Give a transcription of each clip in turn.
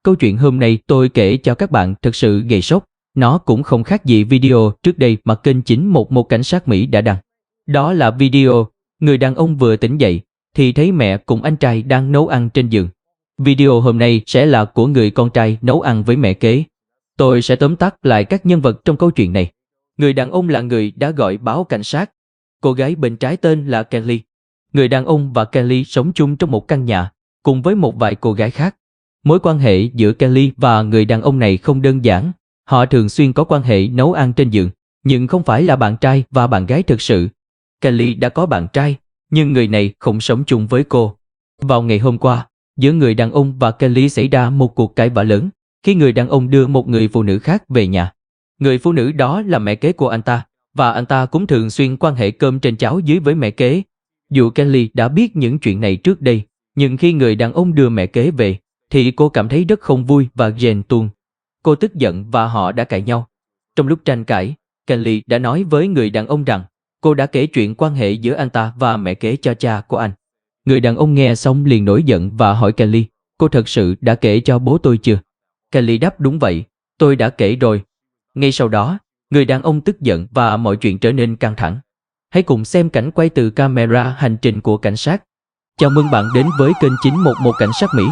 câu chuyện hôm nay tôi kể cho các bạn thật sự gây sốc. Nó cũng không khác gì video trước đây mà kênh 911 cảnh sát Mỹ đã đăng. Đó là video người đàn ông vừa tỉnh dậy thì thấy mẹ cùng anh trai đang nấu ăn trên giường. Video hôm nay sẽ là của người con trai nấu ăn với mẹ kế. Tôi sẽ tóm tắt lại các nhân vật trong câu chuyện này. Người đàn ông là người đã gọi báo cảnh sát. Cô gái bên trái tên là Kelly. Người đàn ông và Kelly sống chung trong một căn nhà, cùng với một vài cô gái khác. Mối quan hệ giữa Kelly và người đàn ông này không đơn giản. Họ thường xuyên có quan hệ nấu ăn trên giường, nhưng không phải là bạn trai và bạn gái thực sự. Kelly đã có bạn trai, nhưng người này không sống chung với cô. Vào ngày hôm qua, giữa người đàn ông và Kelly xảy ra một cuộc cãi vã lớn khi người đàn ông đưa một người phụ nữ khác về nhà. Người phụ nữ đó là mẹ kế của anh ta, và anh ta cũng thường xuyên quan hệ cơm trên cháo dưới với mẹ kế. Dù Kelly đã biết những chuyện này trước đây, nhưng khi người đàn ông đưa mẹ kế về, thì cô cảm thấy rất không vui và ghen tuông. Cô tức giận và họ đã cãi nhau. Trong lúc tranh cãi, Kelly đã nói với người đàn ông rằng cô đã kể chuyện quan hệ giữa anh ta và mẹ kế cho cha của anh. Người đàn ông nghe xong liền nổi giận và hỏi Kelly, cô thật sự đã kể cho bố tôi chưa? Kelly đáp đúng vậy, tôi đã kể rồi. Ngay sau đó, người đàn ông tức giận và mọi chuyện trở nên căng thẳng. Hãy cùng xem cảnh quay từ camera hành trình của cảnh sát. Chào mừng bạn đến với kênh 911 Cảnh sát Mỹ,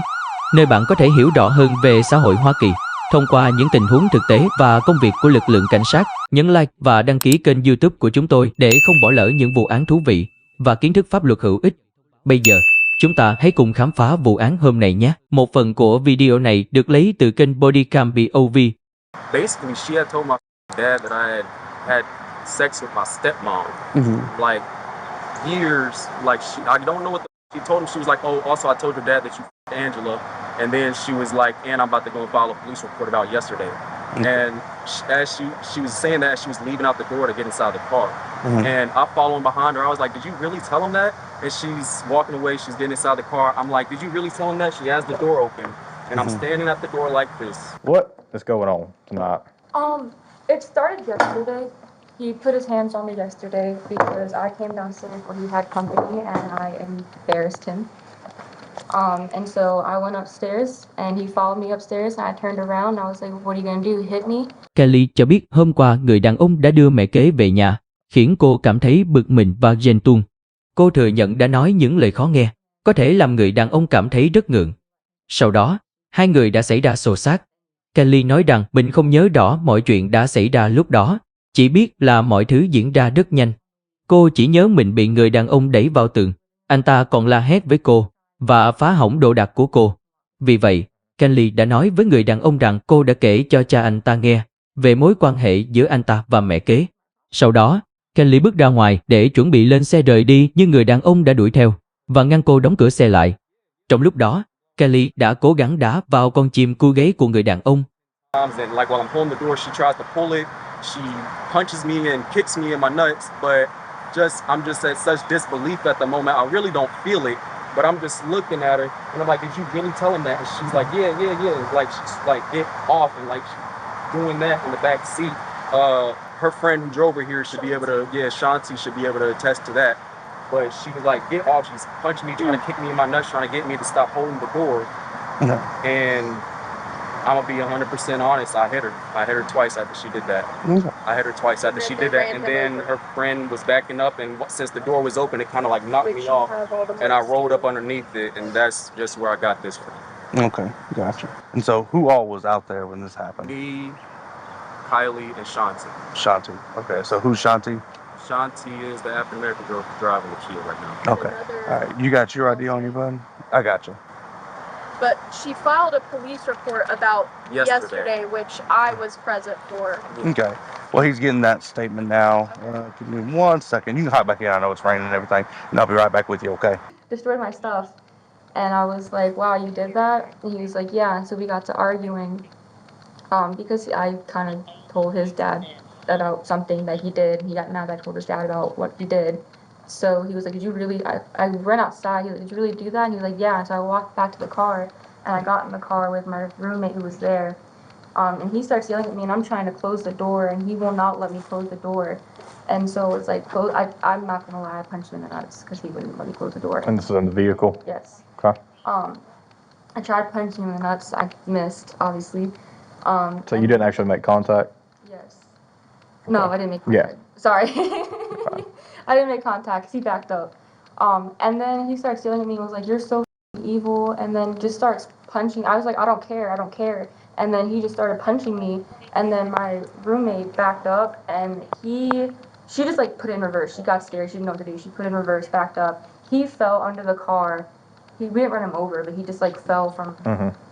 nơi bạn có thể hiểu rõ hơn về xã hội Hoa Kỳ thông qua những tình huống thực tế và công việc của lực lượng cảnh sát. Nhấn like và đăng ký kênh YouTube của chúng tôi để không bỏ lỡ những vụ án thú vị và kiến thức pháp luật hữu ích. Bây giờ, chúng ta hãy cùng khám phá vụ án hôm nay nhé. Một phần của video này được lấy từ kênh Bodycam POV. Basically, she had told my dad that I had sex with my stepmom. Like years, like I don't know what she told him. She was like, "Oh, also I told your dad that you f***ed Angela," and then she was like, "And I'm about to go and file a police report about yesterday." And as she was saying that, she was leaving out the door to get inside the car, and I following behind her. I was like, "Did you really tell him that?" And she's walking away. She's getting inside the car. I'm like, "Did you really tell him that?" She has the door open, and I'm standing at the door like this. What is going on tonight? It started yesterday. He put his hands on me yesterday because I came downstairs when he had company and I embarrassed him. And so I went upstairs and he followed me upstairs and I turned around and I was like, "What are you gonna do? Hit me?" Kelly cho biết hôm qua người đàn ông đã đưa mẹ kế về nhà, khiến cô cảm thấy bực mình và ghen tuông. Cô thừa nhận đã nói những lời khó nghe, có thể làm người đàn ông cảm thấy rất ngượng. Sau đó, hai người đã xảy ra xô xát. Kelly nói rằng mình không nhớ rõ mọi chuyện đã xảy ra lúc đó, chỉ biết là mọi thứ diễn ra rất nhanh. Cô chỉ nhớ mình bị người đàn ông đẩy vào tường, anh ta còn la hét với cô và phá hỏng đồ đạc của cô. Vì vậy, Kelly đã nói với người đàn ông rằng cô đã kể cho cha anh ta nghe về mối quan hệ giữa anh ta và mẹ kế. Sau đó, Kelly bước ra ngoài để chuẩn bị lên xe rời đi nhưng người đàn ông đã đuổi theo và ngăn cô đóng cửa xe lại. Trong lúc đó, Kelly đã cố gắng đá vào con chim cua gáy của người đàn ông. And like while I'm holding the door, she tries to pull it. She punches me and kicks me in my nuts, but I'm just at such disbelief at the moment. I really don't feel it, but I'm just looking at her and I'm like, "Did you really tell him that?" And she's like, "Yeah, yeah, yeah." Like she's like, "Get off," and like she's doing that in the back seat. Her friend who drove her here should be able to, Shanti should be able to attest to that. But she was like, "Get off." She's punching me, trying to kick me in my nuts, trying to get me to stop holding the door. And I'm gonna be 100% honest. I hit her. I hit her twice after she did that. I hit her twice after she did that, and then her friend was backing up, and since the door was open, it kind of like knocked me off, and I rolled up underneath it, and that's just where I got this from. Okay, gotcha. And so, who all was out there when this happened? Me, Kylie, and Shanti. Shanti. Okay, so who's Shanti? Shanti is the African American girl driving the Kia right now. Okay. All right, you got your ID on you, bud? I got you. But she filed a police report about Yesterday. which I was present for. Okay. Well, he's getting that statement now. Give me 1 second. You can hop back in. I know it's raining and everything, and I'll be right back with you, okay? Destroyed my stuff. And I was like, "Wow, you did that?" And he was like, "Yeah." And so we got to arguing because I kind of told his dad about something that he did. He got mad that I told his dad about what he did. So he was like, "Did you really?" I ran outside. He was like, "Did you really do that?" And he was like, "Yeah." So I walked back to the car, and I got in the car with my roommate who was there. And he starts yelling at me, and I'm trying to close the door, and he will not let me close the door. And so it's like, I'm not gonna lie, I punched him in the nuts because he wouldn't let me close the door. And this is in the vehicle? Yes. Okay. I tried punching him in the nuts. I missed, obviously. So you didn't actually make contact? Yes. No, I didn't make Yeah. contact. Sorry. I didn't make contact 'cause he backed up. And then he starts yelling at me and was like, "You're so evil," and then just starts punching. I was like, "I don't care, I don't care." And then he just started punching me, and then my roommate backed up, and she just like put it in reverse. She got scared, she didn't know what to do. She put it in reverse, backed up. He fell under the car. We didn't run him over, but he just like fell from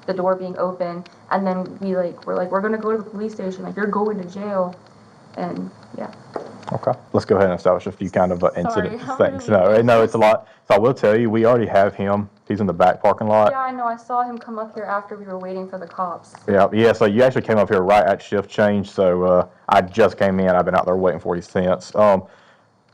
the door being open. And then we're gonna go to the police station. Like, you're going to jail. And yeah. Okay. Let's go ahead and establish a few kind of incident I'm things. really No, it's a lot. So I will tell you, we already have him. He's in the back parking lot. Yeah, I know. I saw him come up here after we were waiting for the cops. Yeah. So you actually came up here right at shift change. So I just came in. I've been out there waiting for you since. I've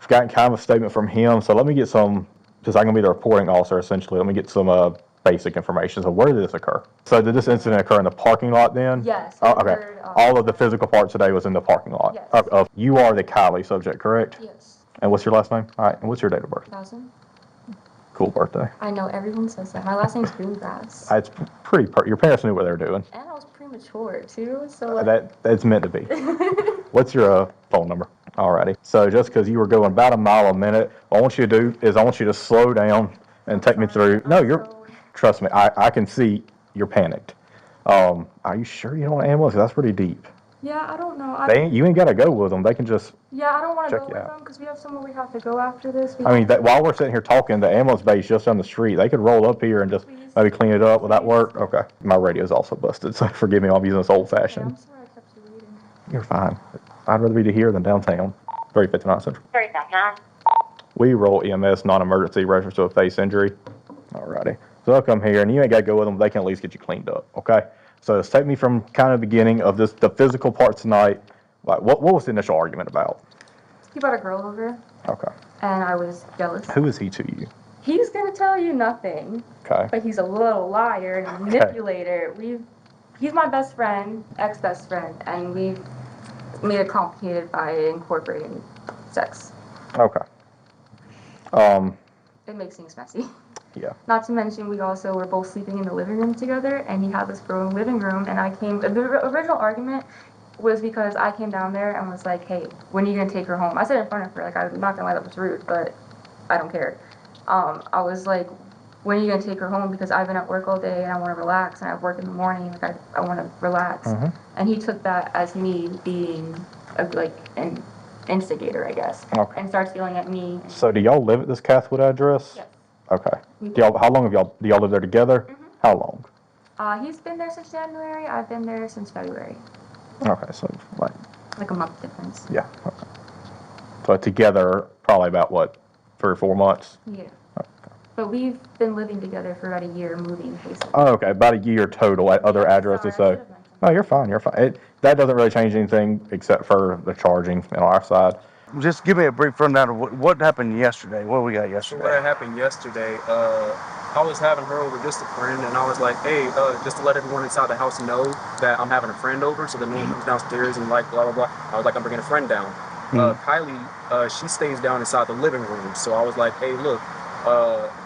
gotten kind of a statement from him. So let me get some, because I'm going to be the reporting officer essentially. Let me get some basic information. So where did this occur? So did this incident occur in the parking lot then? Yes. Oh, okay. All of the physical part today was in the parking lot. Yes. You are the Kylie subject, correct? Yes. And what's your last name? All right. And what's your date of birth? 1,000. Cool birthday. I know, everyone says that. My last name's Greengrass. It's pretty. Your parents knew what they were doing. And I was premature too, so like. That's meant to be. What's your phone number? Alrighty. So just because you were going about a mile a minute, all I want you to do is I want you to slow down and take me through. No, trust me. I can see you're panicked. Are you sure you don't want an ambulance? That's pretty deep. Yeah, I don't know. You ain't got to go with them. They can just. Yeah, I don't want to check go you with out. them because we have somewhere we have to go after this. While we're sitting here talking, the ambulance bay is just down the street. They could roll up here and just maybe clean it up. Will that work? Okay. My radio's also busted, so forgive me. I'm using this old Yeah, fashioned. I'm sorry I kept you waiting. You're fine. I'd rather be to here than downtown. 359 Central. 359. We roll EMS non-emergency reference to a face injury. Alrighty. So they'll come here and you ain't got to go with them. They can at least get you cleaned up. Okay. So just take me from kind of the beginning of this, the physical part tonight. Like what was the initial argument about? He brought a girl over, Okay. and I was jealous. Who is he to you? He's gonna tell you nothing, Okay. but he's a little liar and a manipulator. He's my best friend, ex-best friend, and we've made it complicated by incorporating sex. Okay. It makes things messy. Yeah. Not to mention, we also were both sleeping in the living room together, and he had this girl in the living room, and the original argument was because I came down there and was like, "Hey, when are you gonna take her home?" I said in front of her, like, I'm not gonna lie, that was rude, but I don't care. I was like, "When are you gonna take her home? Because I've been at work all day and I want to relax, and I have work in the morning, like I want to relax." Mhm. And he took that as me being an instigator, I guess, Okay. and starts yelling at me. So do y'all live at this Cathwood address? Yes. Okay. How long do y'all live there together? Mhm. How long? He's been there since January. I've been there since February. Okay. So Like a month difference. yeah. Okay. So together, probably about what, 3 or 4 months? Yeah. But we've been living together for about a year, moving basically. Oh, okay. About a year total at other Yeah, addresses. sorry, I So, should've mentioned no, you're fine. You're fine. That doesn't really change anything except for the charging on our side. Just give me a brief rundown of what happened yesterday. What we got So what yesterday? happened yesterday, I was having her over just a friend, and I was like, hey, just to let everyone inside the house know that I'm having a friend over, so that no one comes downstairs and like blah, blah, blah. I was like, I'm bringing a friend down. Kylie, she stays down inside the living room, so I was like, hey, look,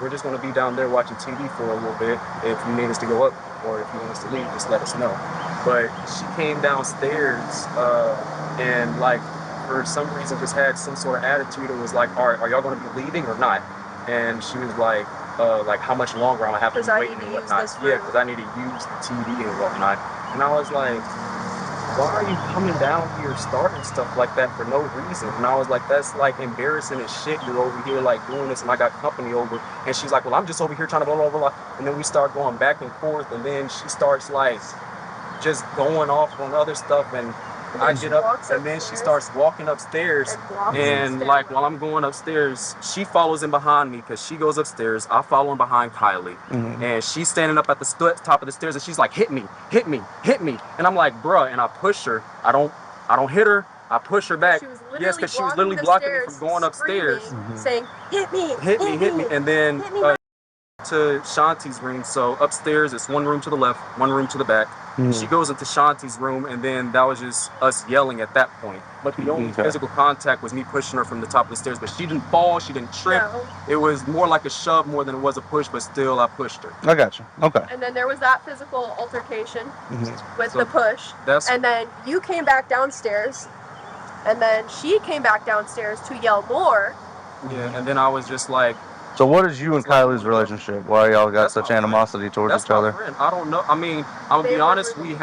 we're just going to be down there watching TV for a little bit. If you need us to go up, or if you want us to leave, just let us know. But she came downstairs, and like, for some reason just had some sort of attitude and was like, all right, are y'all going to be leaving or not? And she was like how much longer I'm going to have to be waiting and whatnot. Yeah, because I need to use the TV and whatnot. And I was like, why are you coming down here starting stuff like that for no reason? And I was like, that's like embarrassing as shit. You're over here like doing this and I got company over. And she's like, well, I'm just over here trying to blah, blah, blah. And then we start going back and forth, and then she starts like just going off on other stuff, and I get up, and then she starts walking upstairs, and like while I'm going upstairs, she follows in behind me because she goes upstairs. I follow in behind Kylie, and she's standing up at the top of the stairs, and she's like, hit me, hit me, hit me, and I'm like, bruh, and I push her. I don't hit her. I push her back. Yes, because she was literally blocking me from going upstairs. saying, hit me, Hit me, and then to Shanti's room. So upstairs, it's one room to the left, one room to the back. She goes into Shanti's room, and then that was just us yelling at that point. But the only Okay. physical contact was me pushing her from the top of the stairs. But she didn't fall, she didn't trip. No. It was more like a shove more than it was a push, but still I pushed her. I got you. Okay. And then there was that physical altercation with So the push. That's And then you came back downstairs. And then she came back downstairs to yell more. yeah. And then I was just like, So what is you and Kylie's relationship? Why y'all got That's such my friend. animosity towards that's each my other? friend. I don't know. I mean, I'm gonna They be were honest. really We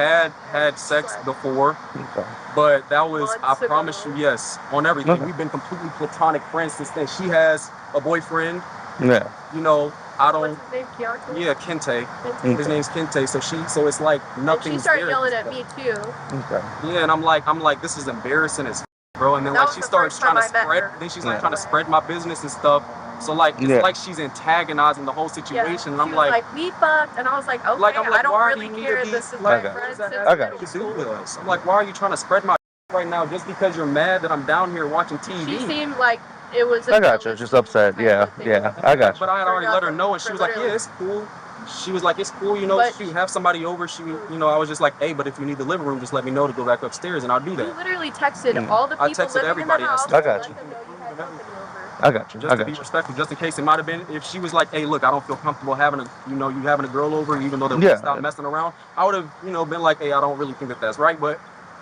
had sex before, Okay. but that was, I Months promise you, ago. yes, on everything. Okay. We've been completely platonic friends since then. She has a boyfriend. Yeah. You know, I don't. What's his name? Keontae? Yeah, Kente. And His name's Kente. So it's like nothing. she started yelling at me too. Okay. Yeah, and I'm like, this is embarrassing as bro. And then That like was she the starts first trying to time I met spread. her. Then she's Yeah. like trying to spread my business and stuff. So like it's Yeah. like she's antagonizing the whole Yeah. situation. And She I'm was like, like, we fucked, and I was like, okay, Like, I'm like, I don't why do really you need care. to be This is like- my friend since I got middle you school. do this. I'm like, why are you trying to spread my right now just because you're mad that I'm down here watching TV? She seemed like it was. I got you. Just upset. Yeah. Yeah. I got you. But I had already let her know, and she For was like, literally- "Yeah, it's cool." She was like, "It's cool, you know. But- She have somebody over. She, you know." I was just like, "Hey, but if you need the living room, just let me know to go back upstairs, and I'll do You that." literally texted Mm. all the I people texted living everybody. in the house. I got to let you. them know you had company over. I got you. Just I to got be you. respectful, just in case it might have been if she was like, "Hey, look, I don't feel comfortable having you having a girl over, even though they Yeah. stop messing around." I would have, been like, "Hey, I don't really think that that's right," but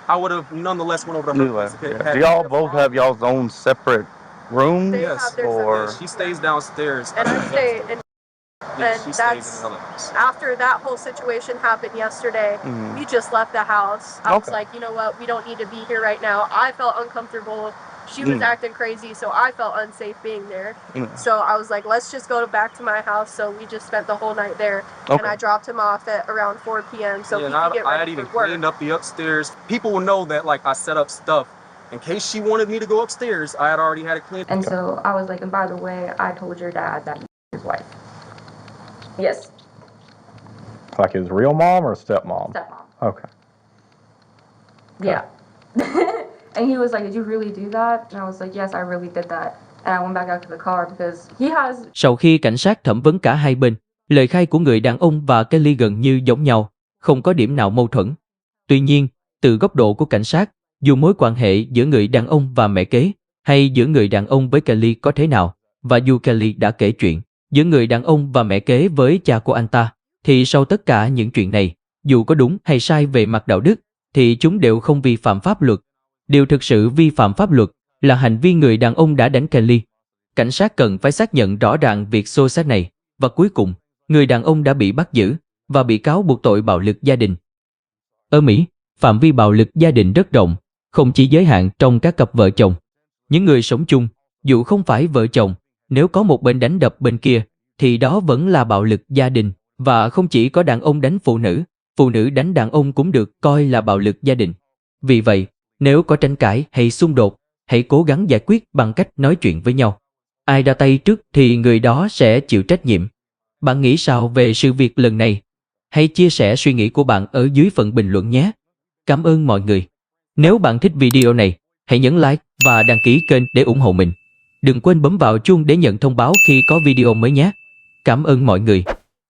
I would have nonetheless went over to her Anyway, place. yeah. Do y'all both have y'all's own separate rooms? They Yes. have their Or- separate- She stays downstairs, And I stay, and Yeah, and she stays that's- in the house. after that whole situation happened yesterday, Mhm. we just left the house. I was Okay. like, you know what, we don't need to be here right now. I felt uncomfortable. She was Mm. acting crazy, so I felt unsafe being there. Mm. So I was like, let's just go back to my house. So we just spent the whole night there, and Okay. I dropped him off at around 4 p.m. so Yeah, he and could get I had ready even for work. cleaned up the upstairs. People will know that like I set up stuff in case she wanted me to go upstairs. I had already had it cleaned. And so I was like, and by the way, I told your dad that you his wife. Yes, Like his real mom or stepmom? stepmom. Okay. Yeah. And he was like, did you really do that? And I was like, yes, I really did that. And I went back out to the car because he has Sau khi cảnh sát thẩm vấn cả hai bên, lời khai của người đàn ông và Kelly gần như giống nhau, không có điểm nào mâu thuẫn. Tuy nhiên, từ góc độ của cảnh sát, dù mối quan hệ giữa người đàn ông và mẹ kế, hay giữa người đàn ông với Kelly có thế nào, và dù Kelly đã kể chuyện giữa người đàn ông và mẹ kế với cha của anh ta, thì sau tất cả những chuyện này, dù có đúng hay sai về mặt đạo đức, thì chúng đều không vi phạm pháp luật. Điều thực sự vi phạm pháp luật là hành vi người đàn ông đã đánh Kelly. Cảnh sát cần phải xác nhận rõ ràng việc xô xát này, và cuối cùng, người đàn ông đã bị bắt giữ và bị cáo buộc tội bạo lực gia đình. Ở Mỹ, phạm vi bạo lực gia đình rất rộng, không chỉ giới hạn trong các cặp vợ chồng. Những người sống chung, dù không phải vợ chồng, nếu có một bên đánh đập bên kia, thì đó vẫn là bạo lực gia đình, và không chỉ có đàn ông đánh phụ nữ đánh đàn ông cũng được coi là bạo lực gia đình. Vì vậy, nếu có tranh cãi hay xung đột, hãy cố gắng giải quyết bằng cách nói chuyện với nhau. Ai ra tay trước thì người đó sẽ chịu trách nhiệm. Bạn nghĩ sao về sự việc lần này? Hãy chia sẻ suy nghĩ của bạn ở dưới phần bình luận nhé. Cảm ơn mọi người. Nếu bạn thích video này, hãy nhấn like và đăng ký kênh để ủng hộ mình. Đừng quên bấm vào chuông để nhận thông báo khi có video mới nhé. Cảm ơn mọi người.